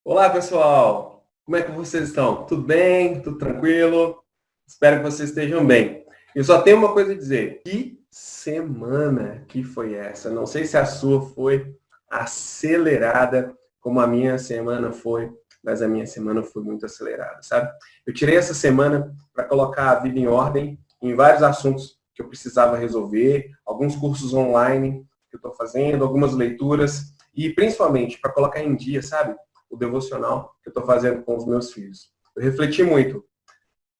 Olá, pessoal! Como é que vocês estão? Tudo bem? Tudo tranquilo? Espero que vocês estejam bem. Eu só tenho uma coisa a dizer. Que semana que foi essa? Não sei se a sua foi acelerada como a minha semana foi, mas a minha semana foi muito acelerada, sabe? Eu tirei essa semana para colocar a vida em ordem em vários assuntos que eu precisava resolver, alguns cursos online que eu estou fazendo, algumas leituras e principalmente para colocar em dia, sabe? O devocional que eu estou fazendo com os meus filhos. Eu refleti muito.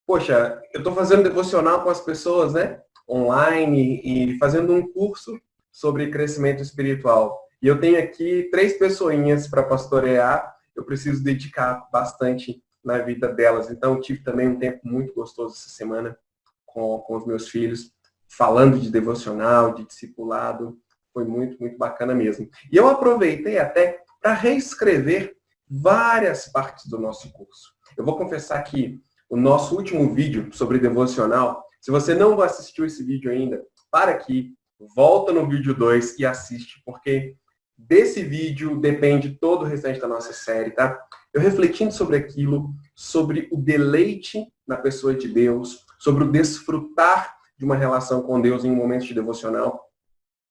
Poxa, eu estou fazendo devocional com as pessoas, né? Online e fazendo um curso sobre crescimento espiritual. E eu tenho aqui 3 pessoinhas para pastorear. Eu preciso dedicar bastante na vida delas. Então, eu tive também um tempo muito gostoso essa semana com os meus filhos, falando de devocional, de discipulado. Foi muito, muito bacana mesmo. E eu aproveitei até para reescrever várias partes do nosso curso. Eu vou confessar que o nosso último vídeo sobre devocional, se você não assistiu esse vídeo ainda, para aqui, volta no vídeo 2 e assiste, porque desse vídeo depende todo o restante da nossa série, tá? Eu refletindo sobre aquilo, sobre o deleite na pessoa de Deus, sobre o desfrutar de uma relação com Deus em um momento de devocional,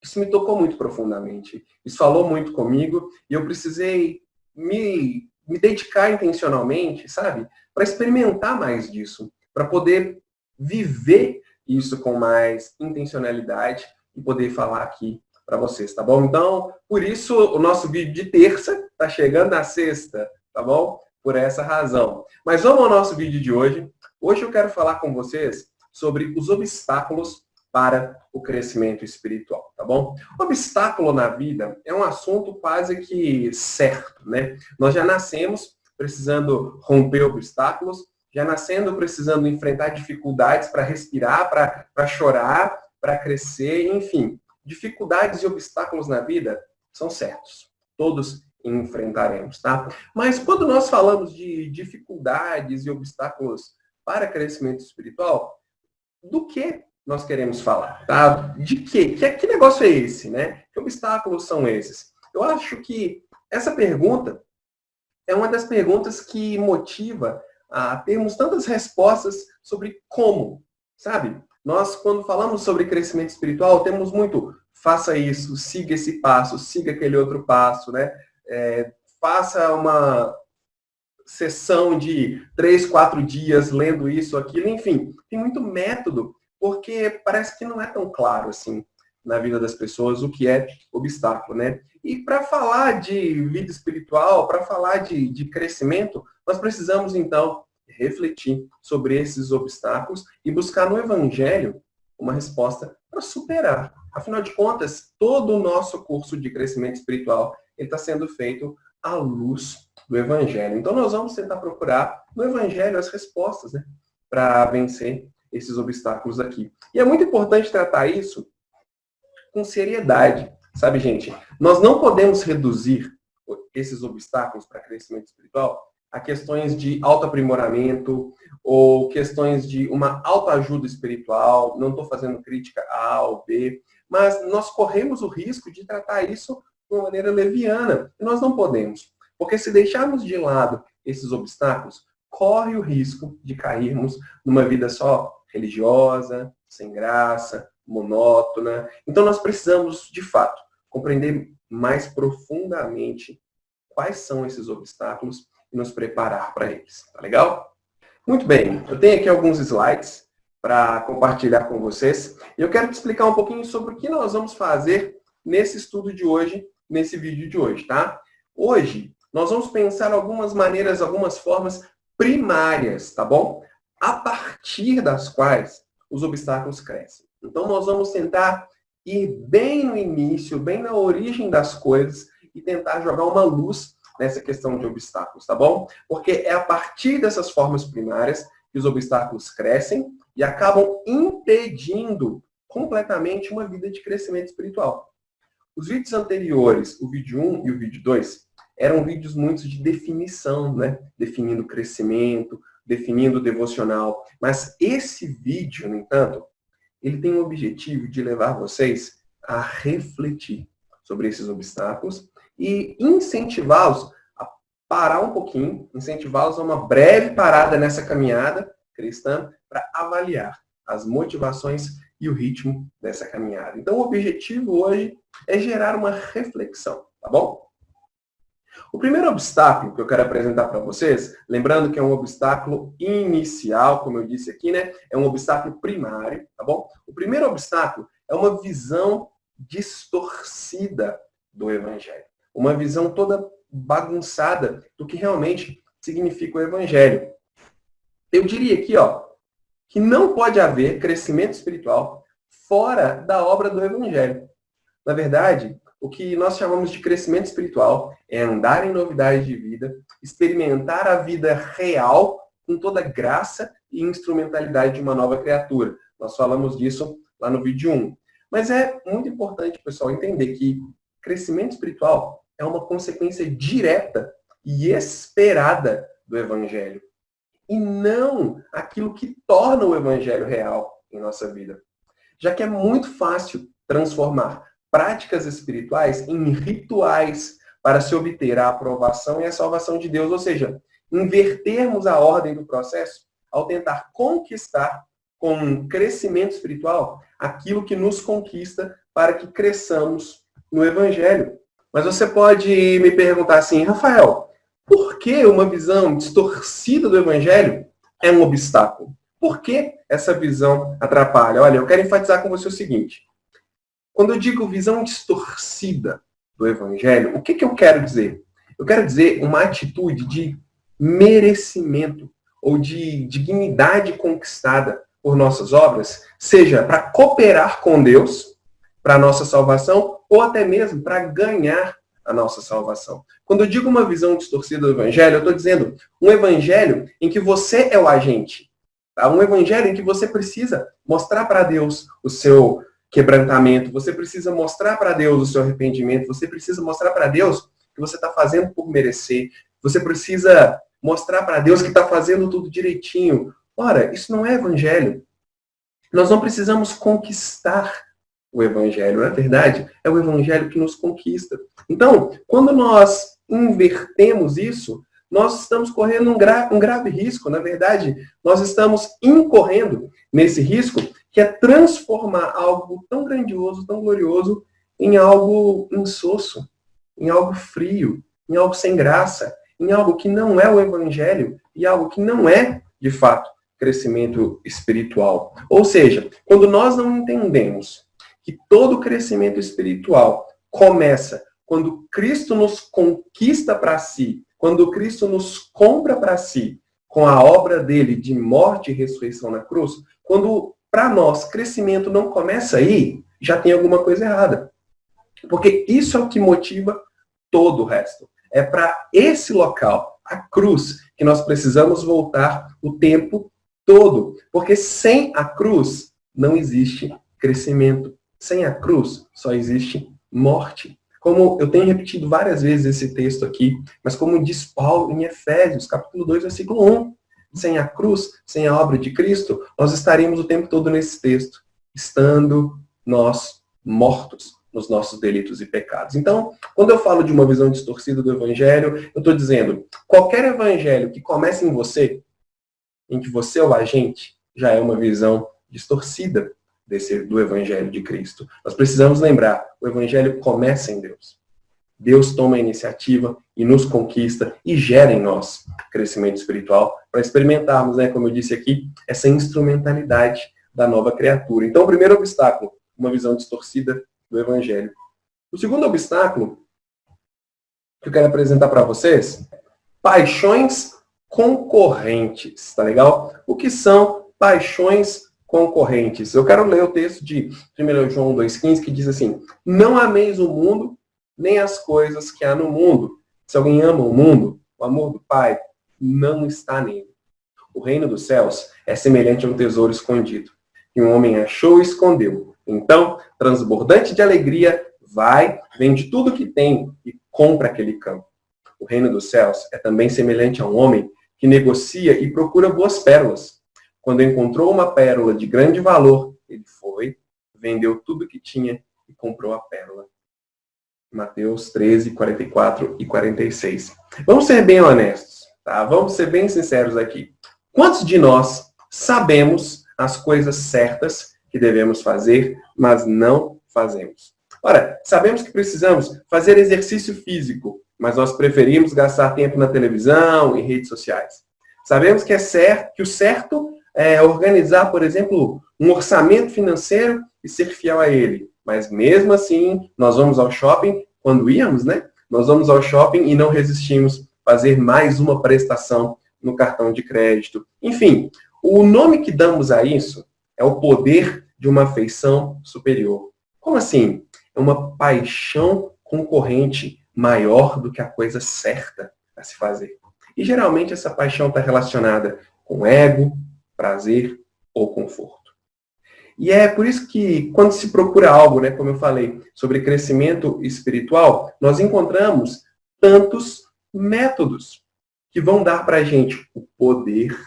isso me tocou muito profundamente. Isso falou muito comigo e eu precisei me dedicar intencionalmente, sabe? Para experimentar mais disso, para poder viver isso com mais intencionalidade e poder falar aqui para vocês, tá bom? Então, por isso, o nosso vídeo de terça está chegando na sexta, tá bom? Por essa razão. Mas vamos ao nosso vídeo de hoje. Hoje eu quero falar com vocês sobre os obstáculos para o crescimento espiritual, tá bom? Obstáculo na vida é um assunto quase que certo, né? Nós já nascemos precisando romper obstáculos, já nascendo precisando enfrentar dificuldades para respirar, para chorar, para crescer, enfim. Dificuldades e obstáculos na vida são certos. Todos enfrentaremos, tá? Mas quando nós falamos de dificuldades e obstáculos para crescimento espiritual, do que nós queremos falar, tá? De quê? Que negócio é esse, né? Que obstáculos são esses? Eu acho que essa pergunta é uma das perguntas que motiva a termos tantas respostas sobre como, sabe? Nós, quando falamos sobre crescimento espiritual, temos muito faça isso, siga esse passo, siga aquele outro passo, né? Faça uma sessão de 3, 4 dias lendo isso, aquilo, enfim, tem muito método, porque parece que não é tão claro assim na vida das pessoas o que é obstáculo, né? E para falar de vida espiritual, para falar de crescimento, nós precisamos então refletir sobre esses obstáculos e buscar no Evangelho uma resposta para superar. Afinal de contas, todo o nosso curso de crescimento espiritual está sendo feito à luz do Evangelho. Então, nós vamos tentar procurar no Evangelho as respostas, né, para vencer esses obstáculos aqui. E é muito importante tratar isso com seriedade, sabe, gente? Nós não podemos reduzir esses obstáculos para crescimento espiritual a questões de autoaprimoramento ou questões de uma autoajuda espiritual. Não estou fazendo crítica a A ou B, mas nós corremos o risco de tratar isso de uma maneira leviana. E nós não podemos. Porque se deixarmos de lado esses obstáculos, corre o risco de cairmos numa vida só religiosa, sem graça, monótona. Então nós precisamos, de fato, compreender mais profundamente quais são esses obstáculos e nos preparar para eles. Tá legal? Muito bem, eu tenho aqui alguns slides para compartilhar com vocês. E eu quero te explicar um pouquinho sobre o que nós vamos fazer nesse estudo de hoje, nesse vídeo de hoje, tá? Hoje, nós vamos pensar algumas maneiras, algumas formas primárias, tá bom? A partir das quais os obstáculos crescem. Então, nós vamos tentar ir bem no início, bem na origem das coisas e tentar jogar uma luz nessa questão de obstáculos, tá bom? Porque é a partir dessas formas primárias que os obstáculos crescem e acabam impedindo completamente uma vida de crescimento espiritual. Os vídeos anteriores, o vídeo 1 e o vídeo 2, eram vídeos muito de definição, né? Definindo crescimento, definindo devocional. Mas esse vídeo, no entanto, ele tem o objetivo de levar vocês a refletir sobre esses obstáculos e incentivá-los a parar um pouquinho, incentivá-los a uma breve parada nessa caminhada cristã para avaliar as motivações e o ritmo dessa caminhada. Então, o objetivo hoje é gerar uma reflexão, tá bom? O primeiro obstáculo que eu quero apresentar para vocês, lembrando que é um obstáculo inicial, como eu disse aqui, né? É um obstáculo primário, tá bom? O primeiro obstáculo é uma visão distorcida do Evangelho. Uma visão toda bagunçada do que realmente significa o Evangelho. Eu diria aqui, que não pode haver crescimento espiritual fora da obra do Evangelho. Na verdade, o que nós chamamos de crescimento espiritual é andar em novidade de vida, experimentar a vida real com toda a graça e instrumentalidade de uma nova criatura. Nós falamos disso lá no vídeo 1. Mas é muito importante, pessoal, entender que crescimento espiritual é uma consequência direta e esperada do Evangelho. E não aquilo que torna o Evangelho real em nossa vida. Já que é muito fácil transformar práticas espirituais em rituais para se obter a aprovação e a salvação de Deus, ou seja, invertermos a ordem do processo ao tentar conquistar com um crescimento espiritual aquilo que nos conquista para que cresçamos no Evangelho. Mas você pode me perguntar assim, Rafael, por que uma visão distorcida do Evangelho é um obstáculo? Por que essa visão atrapalha? Olha, eu quero enfatizar com você o seguinte. Quando eu digo visão distorcida do Evangelho, o que eu quero dizer? Eu quero dizer uma atitude de merecimento ou de dignidade conquistada por nossas obras, seja para cooperar com Deus, para a nossa salvação, ou até mesmo para ganhar a nossa salvação. Quando eu digo uma visão distorcida do Evangelho, eu estou dizendo um Evangelho em que você é o agente. Tá? Um Evangelho em que você precisa mostrar para Deus o seu quebrantamento, você precisa mostrar para Deus o seu arrependimento, você precisa mostrar para Deus que você está fazendo por merecer, você precisa mostrar para Deus que está fazendo tudo direitinho. Ora, isso não é Evangelho. Nós não precisamos conquistar o Evangelho, na verdade, é o Evangelho que nos conquista. Então, quando nós invertemos isso, nós estamos correndo um grave risco. Na verdade, nós estamos incorrendo nesse risco que é transformar algo tão grandioso, tão glorioso, em algo insosso, em algo frio, em algo sem graça, em algo que não é o Evangelho e algo que não é, de fato, crescimento espiritual. Ou seja, quando nós não entendemos que todo crescimento espiritual começa quando Cristo nos conquista para si, quando Cristo nos compra para si, com a obra dele de morte e ressurreição na cruz, quando para nós crescimento não começa aí, já tem alguma coisa errada. Porque isso é o que motiva todo o resto. É para esse local, a cruz, que nós precisamos voltar o tempo todo. Porque sem a cruz não existe crescimento. Sem a cruz só existe morte. Como eu tenho repetido várias vezes esse texto aqui, mas como diz Paulo em Efésios, capítulo 2, versículo 1, sem a cruz, sem a obra de Cristo, nós estaríamos o tempo todo nesse texto, estando nós mortos nos nossos delitos e pecados. Então, quando eu falo de uma visão distorcida do Evangelho, eu estou dizendo, qualquer Evangelho que comece em você, em que você é o agente, já é uma visão distorcida do Evangelho de Cristo. Nós precisamos lembrar, o Evangelho começa em Deus. Deus toma a iniciativa e nos conquista e gera em nós crescimento espiritual para experimentarmos, como eu disse aqui, essa instrumentalidade da nova criatura. Então, o primeiro obstáculo, uma visão distorcida do Evangelho. O segundo obstáculo que eu quero apresentar para vocês, paixões concorrentes, tá legal? O que são paixões concorrentes? Eu quero ler o texto de 1 João 2,15 que diz assim, não ameis o mundo, nem as coisas que há no mundo. Se alguém ama o mundo, o amor do Pai não está nele. O reino dos céus é semelhante a um tesouro escondido, que um homem achou e escondeu. Então, transbordante de alegria, vai, vende tudo que tem e compra aquele campo. O reino dos céus é também semelhante a um homem que negocia e procura boas pérolas. Quando encontrou uma pérola de grande valor, ele foi, vendeu tudo que tinha e comprou a pérola. Mateus 13, 44 e 46. Vamos ser bem honestos, tá? Vamos ser bem sinceros aqui. Quantos de nós sabemos as coisas certas que devemos fazer, mas não fazemos? Ora, sabemos que precisamos fazer exercício físico, mas nós preferimos gastar tempo na televisão e redes sociais. Sabemos que que o certo é organizar, por exemplo, um orçamento financeiro e ser fiel a ele. Mas mesmo assim, nós vamos ao shopping, quando íamos, né? Nós vamos ao shopping e não resistimos fazer mais uma prestação no cartão de crédito. Enfim, o nome que damos a isso é o poder de uma afeição superior. Como assim? É uma paixão concorrente maior do que a coisa certa a se fazer. E geralmente essa paixão está relacionada com ego, prazer ou conforto. E é por isso que quando se procura algo, né, como eu falei, sobre crescimento espiritual, nós encontramos tantos métodos que vão dar para a gente o poder,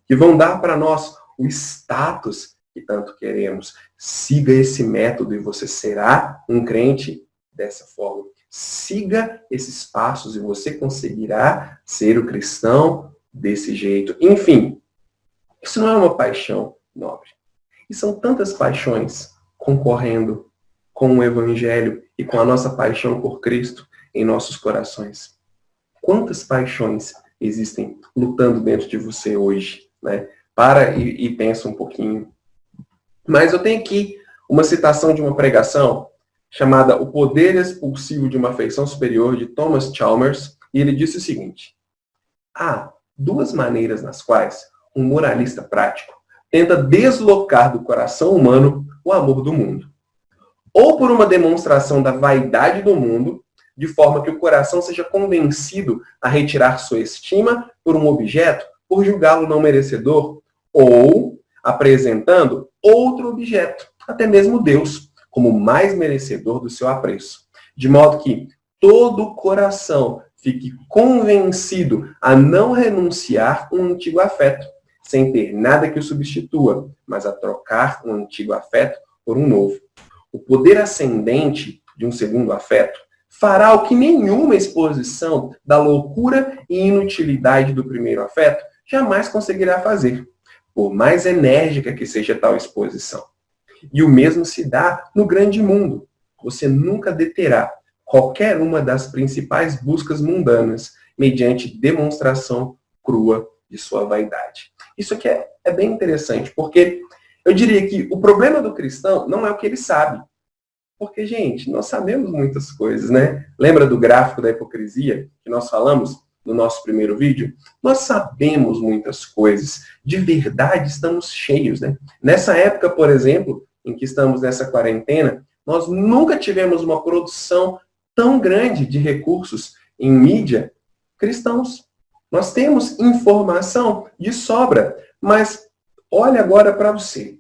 que vão dar para nós o status que tanto queremos. Siga esse método e você será um crente dessa forma. Siga esses passos e você conseguirá ser o cristão desse jeito. Enfim, isso não é uma paixão nobre. E são tantas paixões concorrendo com o Evangelho e com a nossa paixão por Cristo em nossos corações. Quantas paixões existem lutando dentro de você hoje, né? Para e pensa um pouquinho. Mas eu tenho aqui uma citação de uma pregação chamada O Poder Expulsivo de uma Afeição Superior, de Thomas Chalmers, e ele disse o seguinte: há duas maneiras nas quais um moralista prático tenta deslocar do coração humano o amor do mundo. Ou por uma demonstração da vaidade do mundo, de forma que o coração seja convencido a retirar sua estima por um objeto, por julgá-lo não merecedor, ou apresentando outro objeto, até mesmo Deus, como mais merecedor do seu apreço. De modo que todo o coração fique convencido a não renunciar um antigo afeto, sem ter nada que o substitua, mas a trocar um antigo afeto por um novo. O poder ascendente de um segundo afeto fará o que nenhuma exposição da loucura e inutilidade do primeiro afeto jamais conseguirá fazer, por mais enérgica que seja tal exposição. E o mesmo se dá no grande mundo. Você nunca deterá qualquer uma das principais buscas mundanas mediante demonstração crua de sua vaidade. Isso aqui é bem interessante, porque eu diria que o problema do cristão não é o que ele sabe. Porque, gente, nós sabemos muitas coisas, né? Lembra do gráfico da hipocrisia que nós falamos no nosso primeiro vídeo? Nós sabemos muitas coisas. De verdade, estamos cheios, né? Nessa época, por exemplo, em que estamos nessa quarentena, nós nunca tivemos uma produção tão grande de recursos em mídia cristãos. Nós temos informação de sobra, mas olha agora para você.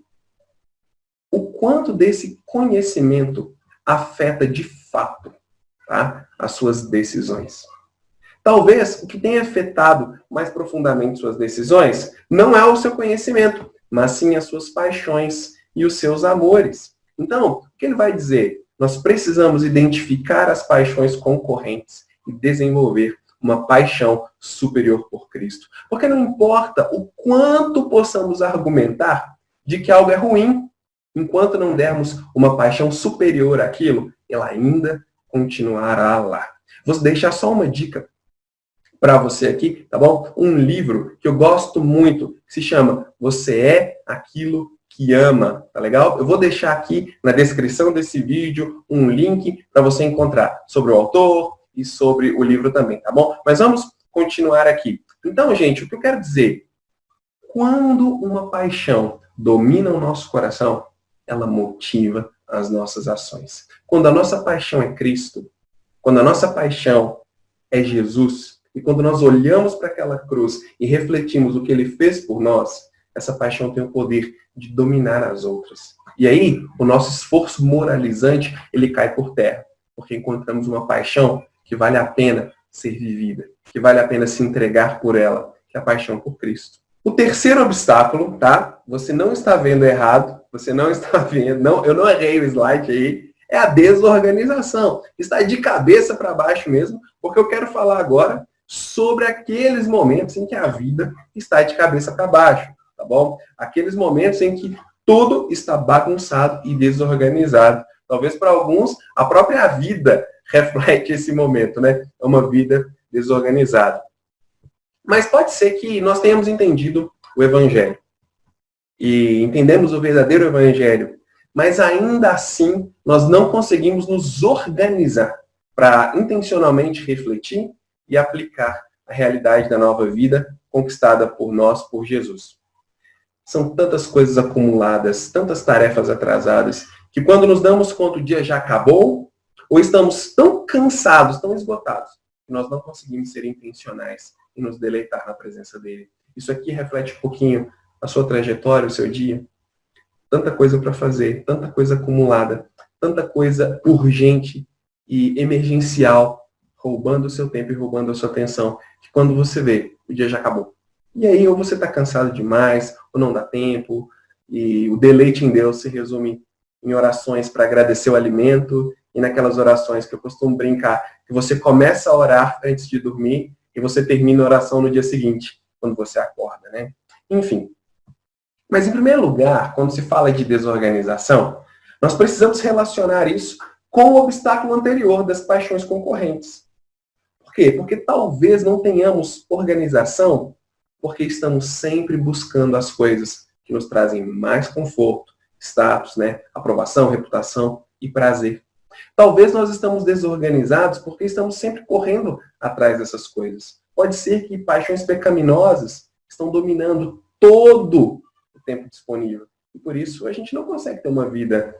O quanto desse conhecimento afeta de fato, tá, as suas decisões. Talvez o que tenha afetado mais profundamente suas decisões não é o seu conhecimento, mas sim as suas paixões e os seus amores. Então, o que ele vai dizer? Nós precisamos identificar as paixões concorrentes e desenvolver uma paixão superior por Cristo. Porque não importa o quanto possamos argumentar de que algo é ruim, enquanto não dermos uma paixão superior àquilo, ela ainda continuará lá. Vou deixar só uma dica para você aqui, tá bom? Um livro que eu gosto muito, que se chama Você é Aquilo que Ama, tá legal? Eu vou deixar aqui na descrição desse vídeo um link para você encontrar sobre o autor e sobre o livro também, tá bom? Mas vamos continuar aqui. Então, gente, o que eu quero dizer? Quando uma paixão domina o nosso coração, ela motiva as nossas ações. Quando a nossa paixão é Cristo, quando a nossa paixão é Jesus, e quando nós olhamos para aquela cruz e refletimos o que ele fez por nós, essa paixão tem o poder de dominar as outras. E aí, o nosso esforço moralizante, ele cai por terra, porque encontramos uma paixão que vale a pena ser vivida, que vale a pena se entregar por ela, que é a paixão por Cristo. O terceiro obstáculo, tá? Você não está vendo errado, você não está vendo, não, eu não errei o slide aí, é a desorganização. Está de cabeça para baixo mesmo, porque eu quero falar agora sobre aqueles momentos em que a vida está de cabeça para baixo, tá bom? Aqueles momentos em que tudo está bagunçado e desorganizado. Talvez para alguns a própria vida reflete esse momento, né? É uma vida desorganizada. Mas pode ser que nós tenhamos entendido o Evangelho e entendemos o verdadeiro Evangelho, mas ainda assim nós não conseguimos nos organizar para intencionalmente refletir e aplicar a realidade da nova vida conquistada por nós, por Jesus. São tantas coisas acumuladas, tantas tarefas atrasadas, que quando nos damos conta o dia já acabou, ou estamos tão cansados, tão esgotados, que nós não conseguimos ser intencionais e nos deleitar na presença dele. Isso aqui reflete um pouquinho a sua trajetória, o seu dia. Tanta coisa para fazer, tanta coisa acumulada, tanta coisa urgente e emergencial, roubando o seu tempo e roubando a sua atenção, que quando você vê, o dia já acabou. E aí, ou você está cansado demais, ou não dá tempo, e o deleite em Deus se resume em orações para agradecer o alimento, e naquelas orações que eu costumo brincar, que você começa a orar antes de dormir, e você termina a oração no dia seguinte, quando você acorda, né? Enfim. Mas, em primeiro lugar, quando se fala de desorganização, nós precisamos relacionar isso com o obstáculo anterior das paixões concorrentes. Por quê? Porque talvez não tenhamos organização porque estamos sempre buscando as coisas que nos trazem mais conforto, status, né? Aprovação, reputação e prazer. Talvez nós estamos desorganizados porque estamos sempre correndo atrás dessas coisas. Pode ser que paixões pecaminosas estão dominando todo o tempo disponível. E por isso a gente não consegue ter uma vida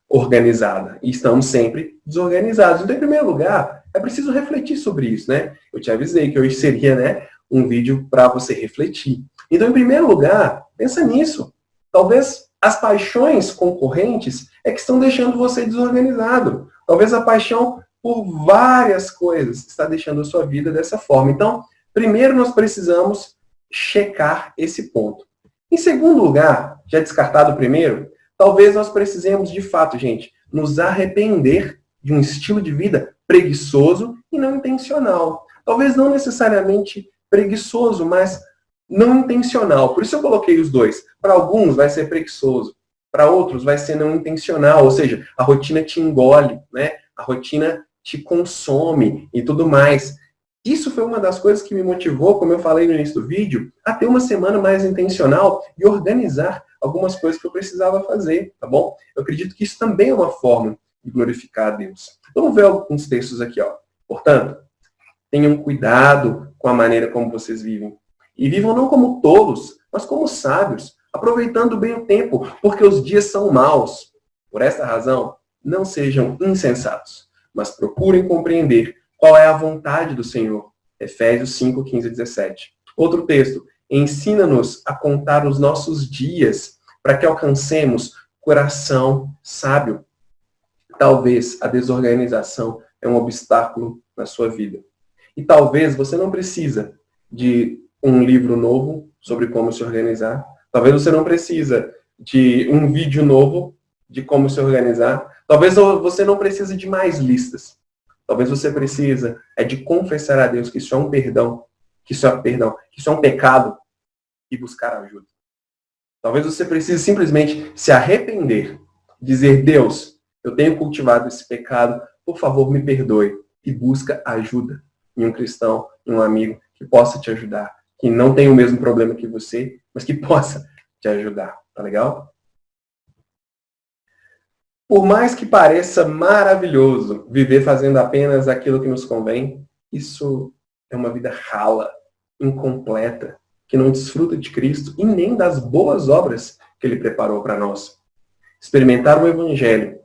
organizada. E estamos sempre desorganizados. Então, em primeiro lugar, é preciso refletir sobre isso, né? Eu te avisei que hoje seria, né, um vídeo para você refletir. Então, em primeiro lugar, pensa nisso. Talvez as paixões concorrentes é que estão deixando você desorganizado. Talvez a paixão por várias coisas está deixando a sua vida dessa forma. Então, primeiro nós precisamos checar esse ponto. Em segundo lugar, já descartado o primeiro, talvez nós precisemos, de fato, gente, nos arrepender de um estilo de vida preguiçoso e não intencional. Talvez não necessariamente preguiçoso, mas não intencional. Por isso eu coloquei os dois. Para alguns vai ser preguiçoso, para outros vai ser não intencional, ou seja, a rotina te engole, né? A rotina te consome e tudo mais. Isso foi uma das coisas que me motivou, como eu falei no início do vídeo, a ter uma semana mais intencional e organizar algumas coisas que eu precisava fazer, tá bom? Eu acredito que isso também é uma forma de glorificar a Deus. Vamos ver alguns textos aqui, ó. Portanto, tenham cuidado com a maneira como vocês vivem. E vivam não como tolos, mas como sábios, aproveitando bem o tempo, porque os dias são maus. Por esta razão, não sejam insensatos, mas procurem compreender qual é a vontade do Senhor. Efésios 5, 15 e 17. Outro texto. Ensina-nos a contar os nossos dias para que alcancemos coração sábio. Talvez a desorganização é um obstáculo na sua vida. E talvez você não precisa de um livro novo sobre como se organizar. Talvez você não precisa de um vídeo novo de como se organizar. Talvez você não precise de mais listas. Talvez você precisa de confessar a Deus que isso é um que isso é um pecado e buscar ajuda. Talvez você precise simplesmente se arrepender, dizer, Deus, eu tenho cultivado esse pecado, por favor, me perdoe, e busca ajuda em um cristão, em um amigo que possa te ajudar, que não tem o mesmo problema que você, mas que possa te ajudar, tá legal? Por mais que pareça maravilhoso viver fazendo apenas aquilo que nos convém, isso é uma vida rala, incompleta, que não desfruta de Cristo e nem das boas obras que Ele preparou para nós. Experimentar o Evangelho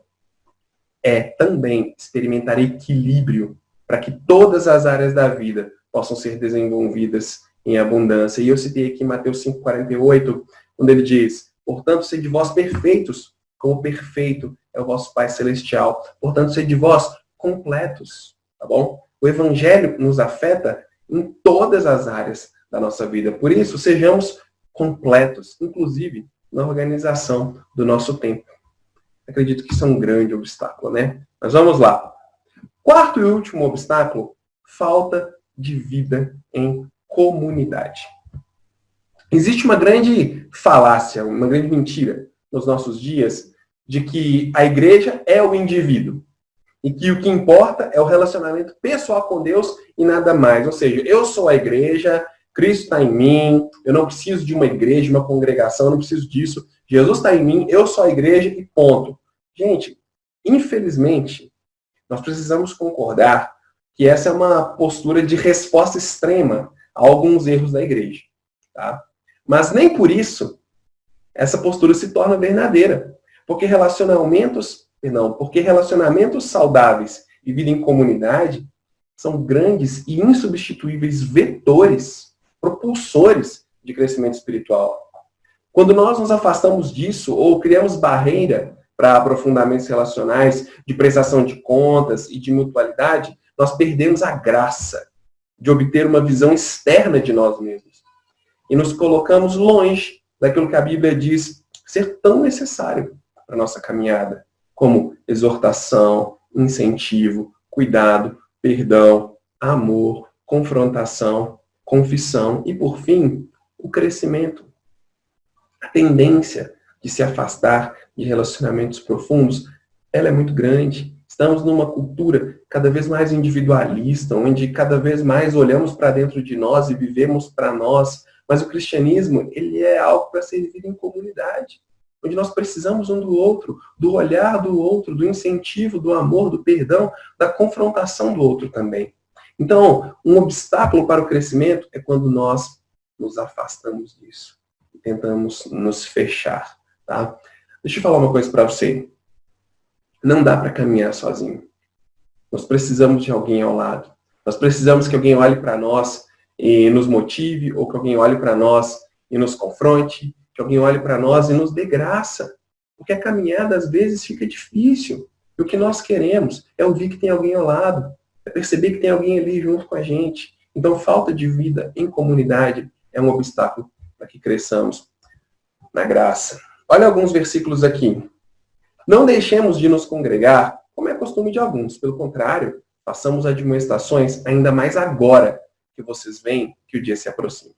é também experimentar equilíbrio para que todas as áreas da vida possam ser desenvolvidas em abundância. E eu citei aqui Mateus 5,48, quando ele diz, portanto, sede vós perfeitos, como perfeito é o vosso Pai Celestial. Portanto, sede vós completos, tá bom? O Evangelho nos afeta em todas as áreas da nossa vida. Por isso, sejamos completos, inclusive na organização do nosso tempo. acredito que isso é um grande obstáculo, né? Mas vamos lá. Quarto e último obstáculo, falta de vida em comunidade. Existe uma grande falácia, uma grande mentira nos nossos dias de que a igreja é o indivíduo e que o que importa é o relacionamento pessoal com Deus e nada mais. Ou seja, eu sou a igreja, Cristo está em mim, eu não preciso de uma igreja, de uma congregação, eu não preciso disso. Jesus está em mim, eu sou a igreja e ponto. Gente, infelizmente, nós precisamos concordar que essa é uma postura de resposta extrema a alguns erros da igreja. Tá? Mas nem por isso essa postura se torna verdadeira. Porque relacionamentos saudáveis e vida em comunidade são grandes e insubstituíveis vetores, propulsores de crescimento espiritual. Quando nós nos afastamos disso ou criamos barreira para aprofundamentos relacionais, de prestação de contas e de mutualidade, nós perdemos a graça de obter uma visão externa de nós mesmos. E nos colocamos longe daquilo que a Bíblia diz ser tão necessário para a nossa caminhada, como exortação, incentivo, cuidado, perdão, amor, confrontação, confissão e, por fim, o crescimento. A tendência de se afastar de relacionamentos profundos, ela é muito grande. Estamos numa cultura cada vez mais individualista, onde cada vez mais olhamos para dentro de nós e vivemos para nós. Mas o cristianismo, ele é algo para ser vivido em comunidade, onde nós precisamos um do outro, do olhar do outro, do incentivo, do amor, do perdão, da confrontação do outro também. Então, um obstáculo para o crescimento é quando nós nos afastamos disso e tentamos nos fechar. Tá? Deixa eu falar uma coisa para você. Não dá para caminhar sozinho. Nós precisamos de alguém ao lado. Nós precisamos que alguém olhe para nós e nos motive, ou que alguém olhe para nós e nos confronte, que alguém olhe para nós e nos dê graça. Porque a caminhada, às vezes, fica difícil. E o que nós queremos é ouvir que tem alguém ao lado, é perceber que tem alguém ali junto com a gente. Então, falta de vida em comunidade é um obstáculo para que cresçamos na graça. Olha alguns versículos aqui. Não deixemos de nos congregar, como é costume de alguns. Pelo contrário, façamos admoestações ainda mais agora que vocês veem que o dia se aproxima.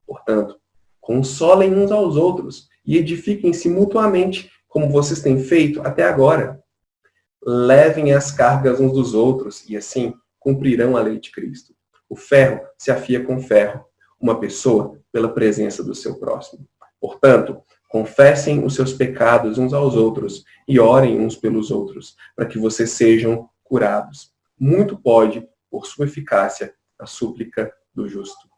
Portanto, consolem uns aos outros e edifiquem-se mutuamente, como vocês têm feito até agora. Levem as cargas uns dos outros e assim cumprirão a lei de Cristo. O ferro se afia com ferro, uma pessoa pela presença do seu próximo. Portanto, confessem os seus pecados uns aos outros e orem uns pelos outros, para que vocês sejam curados. Muito pode, por sua eficácia, a súplica do justo.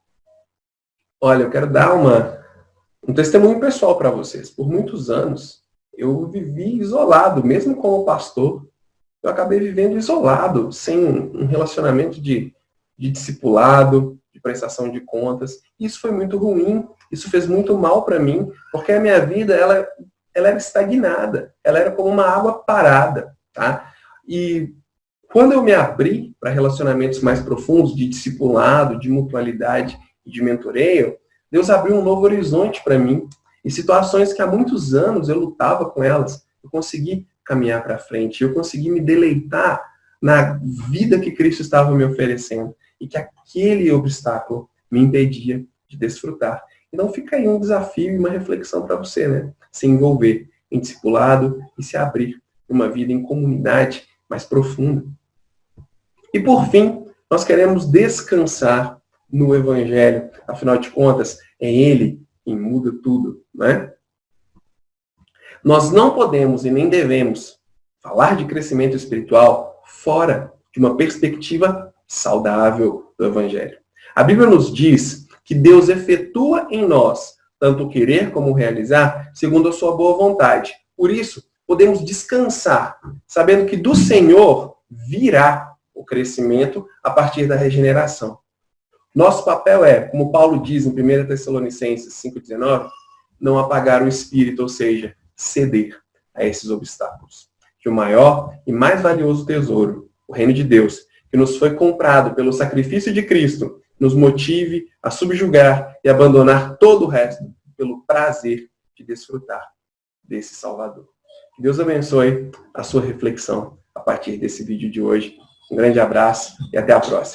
Olha, eu quero dar um testemunho pessoal para vocês. Por muitos anos, eu vivi isolado, mesmo como pastor. Eu acabei vivendo isolado, sem um relacionamento de discipulado, de prestação de contas. Isso foi muito ruim, isso fez muito mal para mim, porque a minha vida ela era estagnada, ela era como uma água parada. Tá? E quando eu me abri para relacionamentos mais profundos, de discipulado, de mutualidade e de mentoreio, Deus abriu um novo horizonte para mim. E situações que há muitos anos eu lutava com elas, eu consegui caminhar para frente, eu consegui me deleitar na vida que Cristo estava me oferecendo e que aquele obstáculo me impedia de desfrutar. Então fica aí um desafio e uma reflexão para você, né? Se envolver em discipulado e se abrir uma vida em comunidade mais profunda. E por fim, nós queremos descansar no Evangelho. Afinal de contas, é Ele quem muda tudo, né? Nós não podemos e nem devemos falar de crescimento espiritual fora de uma perspectiva saudável do Evangelho. A Bíblia nos diz que Deus efetua em nós tanto o querer como o realizar segundo a sua boa vontade. Por isso, podemos descansar, sabendo que do Senhor virá o crescimento a partir da regeneração. Nosso papel é, como Paulo diz em 1 Tessalonicenses 5,19, não apagar o espírito, ou seja, ceder a esses obstáculos. Que o maior e mais valioso tesouro, o reino de Deus, que nos foi comprado pelo sacrifício de Cristo, nos motive a subjugar e abandonar todo o resto pelo prazer de desfrutar desse Salvador. Que Deus abençoe a sua reflexão a partir desse vídeo de hoje. Um grande abraço e até a próxima.